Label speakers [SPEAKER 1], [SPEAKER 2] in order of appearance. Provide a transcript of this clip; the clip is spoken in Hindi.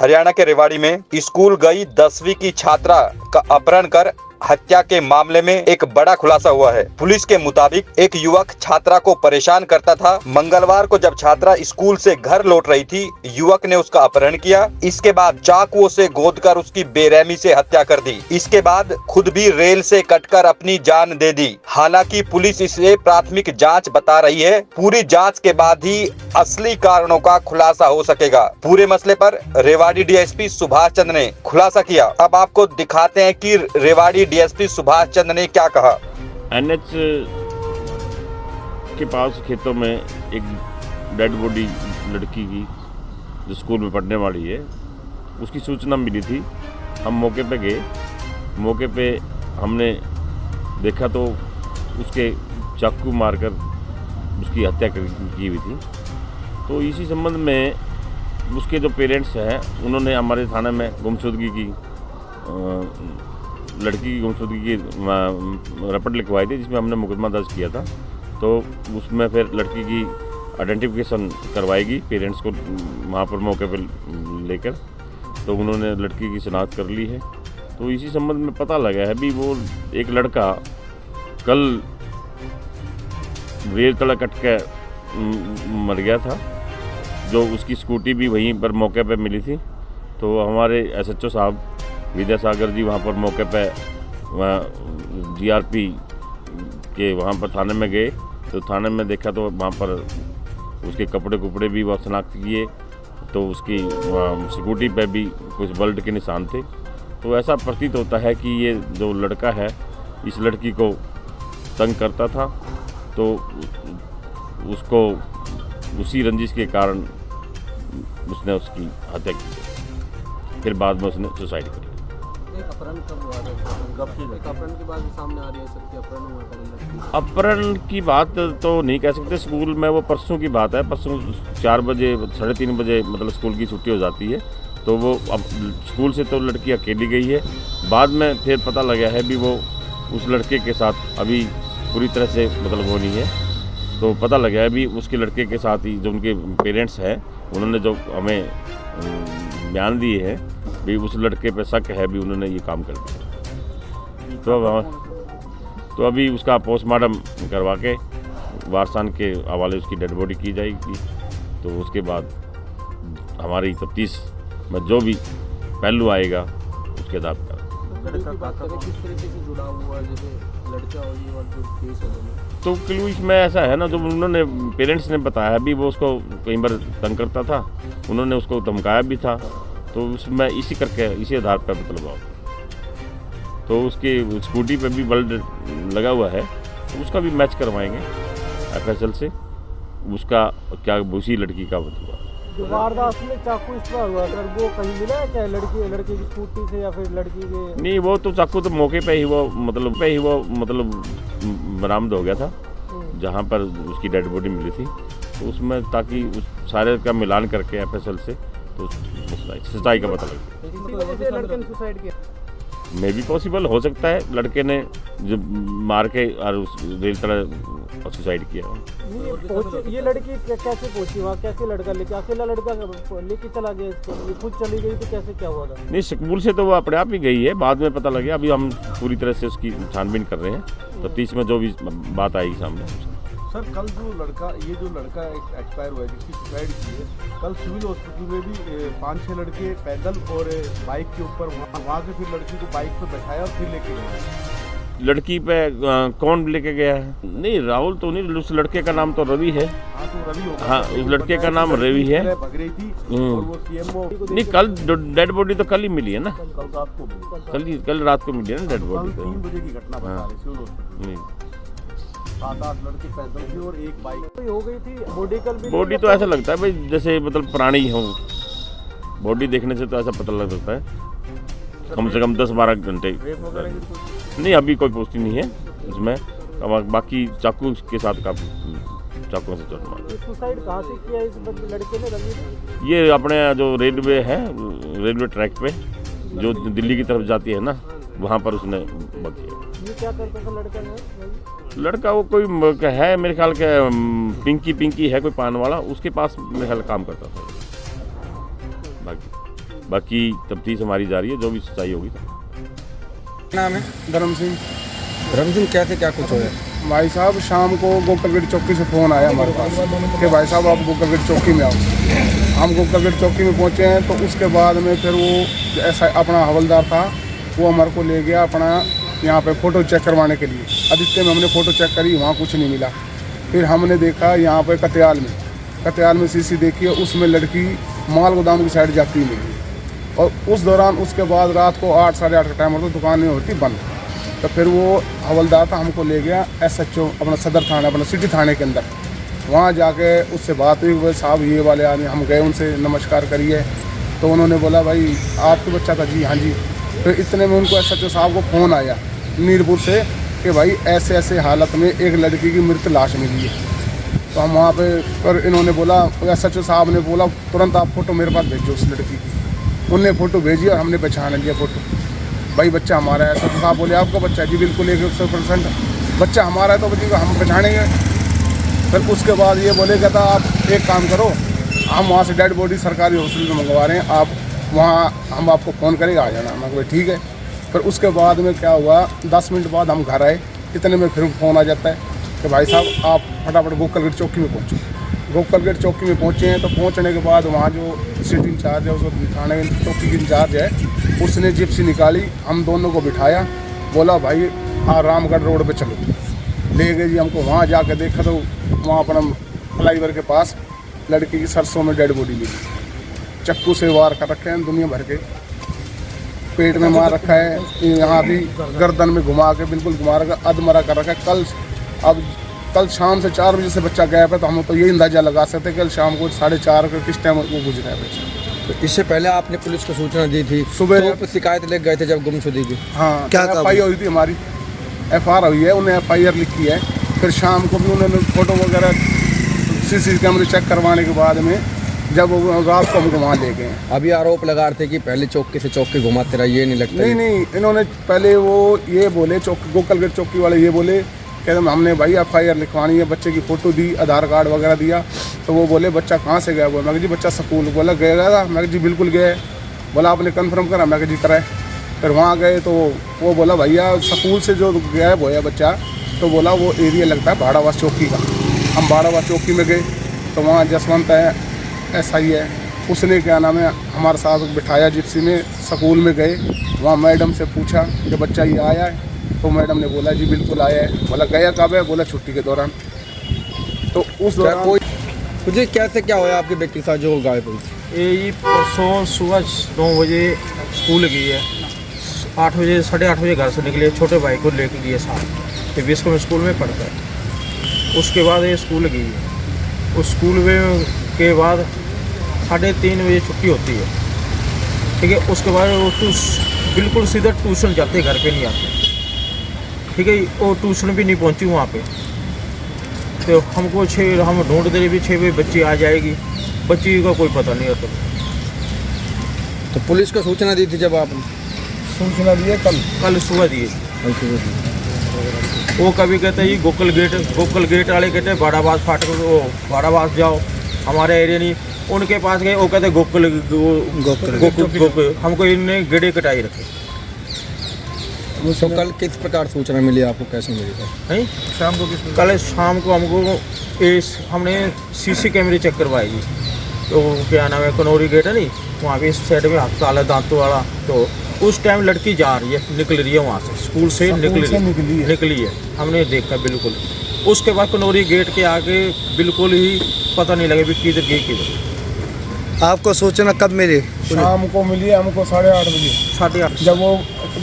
[SPEAKER 1] हरियाणा के रेवाड़ी में स्कूल गई 10वीं की छात्रा का अपहरण कर हत्या के मामले में एक बड़ा खुलासा हुआ है। पुलिस के मुताबिक एक युवक छात्रा को परेशान करता था। मंगलवार को जब छात्रा स्कूल से घर लौट रही थी, युवक ने उसका अपहरण किया। इसके बाद चाकुओं से गोदकर उसकी बेरहमी से हत्या कर दी। इसके बाद खुद भी रेल से कटकर अपनी जान दे दी। हालांकि पुलिस इसे प्राथमिक जांच बता रही है। पूरी जांच के बाद ही असली कारणों का खुलासा हो सकेगा। पूरे मसले पर रेवाड़ी डीएसपी सुभाष चंद्र ने खुलासा किया। अब आपको दिखाते हैं कि रेवाड़ी डीएसपी सुभाष चंद्र ने क्या कहा।
[SPEAKER 2] एनएच के पास खेतों में एक डेड बॉडी लड़की की जो स्कूल में पढ़ने वाली है, उसकी सूचना मिली थी। हम मौके पे गए। मौके पे हमने देखा तो उसके चाकू मारकर उसकी हत्या की हुई थी। तो इसी संबंध में उसके जो पेरेंट्स हैं, उन्होंने हमारे थाने में गुमशुदगी की लड़की की गुमशुदगी की रिपोर्ट लिखवाई थी, जिसमें हमने मुकदमा दर्ज किया था। तो उसमें फिर लड़की की आइडेंटिफिकेशन करवाएगी पेरेंट्स को वहाँ पर मौके पर लेकर। तो उन्होंने लड़की की शिनाख्त कर ली है। तो इसी संबंध में पता लगा है भी वो एक लड़का कल रेल तला कट के मर गया था, जो उसकी स्कूटी भी वहीं पर मौके पर मिली थी। तो हमारे एसएचओ साहब विद्यासागर जी वहाँ पर मौके पे जीआरपी के वहाँ पर थाने में गए। तो थाने में देखा तो वहाँ पर उसके कपड़े भी वह शनाख्त किए। तो उसकी स्कूटी पे भी कुछ ब्लड के निशान थे। तो ऐसा प्रतीत होता है कि ये जो लड़का है इस लड़की को तंग करता था। तो उसको उसी रंजिश के कारण उसने उसकी हत्या की। फिर बाद में उसने सुसाइड कर लिया।
[SPEAKER 3] अपहरण कब हुआ था? अपहरण की बात सामने आ रही है सबकी, अपहरण हुआ था।
[SPEAKER 2] अपहरण की बात तो नहीं कह सकते। स्कूल में वो परसों की बात है। परसों 4 बजे 3:30 बजे मतलब स्कूल की छुट्टी हो जाती है। तो वो अब स्कूल से तो लड़की अकेली गई है। बाद में फिर पता लगा है भी वो उस लड़के के साथ अभी पूरी तरह से मतलब वो नहीं है। तो पता लगा है भी उसके लड़के के साथ ही जो उनके पेरेंट्स हैं, उन्होंने जो हमें बयान दिए हैं भी उस लड़के पे शक है भी उन्होंने ये काम कर दिया। तो अभी उसका पोस्टमार्टम करवा के वारसान के हवाले उसकी डेड बॉडी की जाएगी। तो उसके बाद हमारी तफ्तीश में जो भी पहलू आएगा उसके आधार पर।
[SPEAKER 3] किस तरीके से जुड़ा हुआ है जैसे लड़का और जो केस है?
[SPEAKER 2] तो क्लू इसमें ऐसा है ना, जो उन्होंने पेरेंट्स ने बताया भी वो उसको कई बार तंग करता था, उन्होंने उसको धमकाया भी था। तो उसमें इसी करके इसी आधार पर मतलब आओ। तो उसकी स्कूटी पे भी ब्लड लगा हुआ है। तो उसका भी मैच करवाएंगे एफएसएल से। उसका क्या उसी लड़की का मतलब
[SPEAKER 3] जो वारदात में चाकू इस पर हुआ सर, वो कहीं मिला है क्या? लड़की की स्कूटी से या फिर लड़की के?
[SPEAKER 2] नहीं, वो तो चाकू तो मौके पे ही वो बरामद हो गया था जहाँ पर उसकी डेड बॉडी मिली थी। तो उसमें ताकि उस सारे का मिलान करके एफएसएल से तो सच्चाई का पता लगे।
[SPEAKER 3] लड़के ने सुसाइड किया?
[SPEAKER 2] मे भी पॉसिबल हो सकता है लड़के ने जो मार के और उस रेल तरह सुसाइड किया।
[SPEAKER 3] ये लड़की कैसे पहुंची वहाँ? कैसे लड़का लेके, अकेला लड़का लेके चला गया इसको? ये खुद चली गई तो कैसे क्या हुआ था?
[SPEAKER 2] नहीं, स्कूल से तो वो अपने आप ही गई है। बाद में पता लगे। अभी हम पूरी तरह से उसकी छानबीन कर रहे हैं। तफ्तीश में जो भी बात आएगी सामने।
[SPEAKER 4] सर, कल जो लड़का एक्सपायर हुआ है जिसकी सुसाइड की है, कल सिविल हॉस्पिटल में भी 5-6 लड़के पैदल और बाइक के ऊपर वहाँ से फिर लड़की को बाइक पे बैठाया और फिर लेके गए।
[SPEAKER 2] लड़की पे कौन लेके गया है? नहीं, राहुल तो नहीं, उस लड़के का नाम तो रवि है।
[SPEAKER 4] हाँ, तो रवि होगा।
[SPEAKER 2] हाँ, उस लड़के का नाम रवि है।
[SPEAKER 4] भग रही थी और वो सीएमओ
[SPEAKER 2] नहीं, कल डेड बॉडी तो कल ही मिली है ना।
[SPEAKER 4] कल
[SPEAKER 2] रात को मिली है ना डेड बॉडी।
[SPEAKER 4] 3 बजे की घटना बता रहे सिविल हॉस्पिटल। 7-8 लड़के पैदल थे और एक बाइक
[SPEAKER 3] हो गई थी।
[SPEAKER 2] बॉडी तो ऐसा लगता है भाई जैसे मतलब पुरानी हो। बॉडी देखने से तो ऐसा पता लग सकता है कम से कम 10-12 घंटे। नहीं, अभी कोई पुष्टि नहीं है इसमें। बाकी चाकू के साथ चाकू से चोट मार।
[SPEAKER 3] सुसाइड कहाँ से किया इस लड़के ने, रवि ने?
[SPEAKER 2] ये अपने जो रेलवे है, रेलवे ट्रैक पे जो दिल्ली की तरफ जाती है ना, वहाँ पर उसने किया।
[SPEAKER 3] ये क्या करता था लड़का ने?
[SPEAKER 2] लड़का वो कोई है मेरे ख्याल के पिंकी है कोई पान वाला, उसके पास मेरे ख्याल काम करता था। बाकी बाकी तफ्तीश हमारी जारी है, जो भी सच्चाई होगी।
[SPEAKER 5] नाम है
[SPEAKER 6] धर्म सिंह।
[SPEAKER 5] रमजिन, कैसे क्या कुछ हो है?
[SPEAKER 6] भाई साहब शाम को गोकलगढ़ चौकी से फ़ोन आया हमारे पास कि भाई साहब आप गोकलगढ़ चौकी में आओ। हम गोकलगढ़ चौकी में पहुँचे हैं, तो उसके बाद में फिर वो ऐसा अपना हवलदार था, वो हमारे को ले गया अपना यहाँ पे फ़ोटो चेक करवाने के लिए। आदित्य में हमने फ़ोटो चेक करी, वहाँ कुछ नहीं मिला। फिर हमने देखा यहाँ पे कत्याल में सीसी देखी, उसमें लड़की माल गोदाम की साइड जाती नहीं। और उस दौरान उसके बाद रात को 8 साढ़े 8 का टाइम होता, दुकानें होती बंद। तो फिर वो हवलदार था, हमको ले गया SHO अपना सदर थाना, अपना सिटी थाने के अंदर। वहाँ जाके उससे बात हुई, भाई साहब ये वाले आदमी, हम गए उनसे नमस्कार करिए, तो उन्होंने बोला भाई आपके बच्चा था? जी हाँ जी। फिर इतने में उनको SHO साहब को फ़ोन आया मीरपुर से कि भाई ऐसे ऐसे हालत में एक लड़की की मृत लाश मिली है। तो हम वहाँ पर इन्होंने बोला, SHO साहब ने बोला तुरंत आप फ़ोटो मेरे पास भेजो उस लड़की की। उनने फ़ोटो भेजी और हमने पहचान लिया फ़ोटो, भाई बच्चा हमारा है। SHO साहब बोले आपका बच्चा? जी बिल्कुल 100% बच्चा हमारा है, तो बच्चे को हम पहचानेंगे। फिर उसके बाद ये बोले कहता आप एक काम करो, हम वहाँ से डेड बॉडी सरकारी हॉस्पिटल में मंगवा रहे हैं, आप वहाँ हम आपको फ़ोन करेंगे, आ जाना। मैं बोला ठीक है। फिर उसके बाद में क्या हुआ, 10 मिनट बाद हम घर आए, इतने में फिर फ़ोन आ जाता है कि भाई साहब आप फटाफट गोकलगढ़ चौकी में पहुँचो। गोकलगढ़ चौकी में पहुँचे हैं, तो पहुँचने के बाद वहाँ जो सिटी इंचार्ज है, उसको थाने चौकी की इंचार्ज है, उसने जिप्सी निकाली, हम दोनों को बिठाया, बोला भाई रामगढ़ रोड पे चलो। ले गए जी हमको। वहाँ जाके देखा तो वहाँ अपना फ्लाईओवर के पास लड़की की सरसों में डेड बॉडी मिली, चाकू से वार कर रखे हैं दुनिया भर के, पेट में मार रखा है, यहाँ भी गर्दन में घुमा के बिल्कुल घुमा रखा, अधमरा कर रखा है। कल शाम से 4 बजे से बच्चा गया है, तो हम तो ये अंदाज़ा लगा सकते हैं कल शाम को 4:30 का किस टाइम वो गुजरा है बच्चा।
[SPEAKER 5] तो इससे पहले आपने पुलिस को सूचना दी थी?
[SPEAKER 6] सुबह
[SPEAKER 5] तो शिकायत ले गए थे जब गुमशुदगी की?
[SPEAKER 6] हाँ,
[SPEAKER 5] क्या
[SPEAKER 6] FIR हुई थी हमारी, FIR हुई है, उन्हें FIR लिखी है। फिर शाम को भी उन्होंने फ़ोटो वगैरह CC कैमरे चेक करवाने के बाद में जब रात को हमको वहाँ ले गए।
[SPEAKER 5] अभी आरोप लगा रहे थे कि पहले चौकी से चौकी घुमाते रहा, ये नहीं लगता?
[SPEAKER 6] नहीं, इन्होंने पहले वो ये बोले, गोकलगढ़ चौकी वाले ये बोले कहते हमने भाई FIR लिखवानी है, बच्चे की फ़ोटो दी, आधार कार्ड वगैरह दिया। तो वो बोले बच्चा कहाँ से गया? मैं जी बच्चा स्कूल। बोला गया था? मैं जी बिल्कुल गया। बोला आपने कंफर्म करा? मैं जी कराए। फिर वहाँ गए तो वो बोला भैया स्कूल से जो गायब होया बच्चा, तो बोला वो एरिया लगता है भाड़ावास चौकी का। हम भाड़ावास चौकी में गए, तो वहाँ जसवंत है, SI है, उसने क्या नाम है हमारे साथ बिठाया जिप्सी में। स्कूल में गए, वहाँ मैडम से पूछा कि बच्चा ये आया है? तो मैडम ने बोला जी बिल्कुल आया है। बोला गया कब है? बोला छुट्टी के दौरान। तो उस दौरान
[SPEAKER 5] मुझे कैसे क्या हुआ आपके बेटी के साथ जो गायब हुई?
[SPEAKER 3] ये परसों सुबह 9 बजे स्कूल गई है, 8 बजे 8:30 बजे घर से निकले, छोटे भाई को लेके गए साथ, तो 20 को स्कूल में पढ़ता है। उसके बाद ये स्कूल गई है। उस स्कूल में के बाद 3:30 बजे छुट्टी होती है, ठीक है। उसके बाद वो बिल्कुल सीधा ट्यूशन जाते, घर पे नहीं आते, ठीक है। वो ट्यूशन भी नहीं पहुंची वहाँ पे। तो हमको हम ढूंढ दे भी 6 बजे बच्ची आ जाएगी, बच्ची का कोई पता नहीं होता।
[SPEAKER 5] तो पुलिस को सूचना दी थी जब आपने?
[SPEAKER 6] सूचना दी है
[SPEAKER 3] कल सुबह दिए। वो कभी कहते हैं गोकल गेट वाले कहते हैं भाड़ावास फाटक, वो भाड़ावास जाओ, हमारे एरिया नहीं। उनके पास गए, वो कहते गोकल हमको इनने गेड़े कटाई रखे।
[SPEAKER 5] तो कल किस प्रकार सूचना मिली आपको, कैसे मिली था?
[SPEAKER 3] शाम को कल शाम को हमको हमने CC कैमरे चेक करवाए जी। तो क्या नाम है, कनौरी गेट है नहीं, वहाँ पे इस साइड में अस्पताल है दांतों वाला। तो उस टाइम लड़की जा रही है, निकल रही है वहाँ से, स्कूल से निकली है, हमने देखा बिल्कुल। उसके बाद कनौरी गेट के आगे बिल्कुल ही पता नहीं लगे भी किधर गई किधर।
[SPEAKER 5] आपको सूचना कब मिली?
[SPEAKER 6] शाम को मिली हमको 8:30 बजे।
[SPEAKER 3] 8:30
[SPEAKER 6] जब वो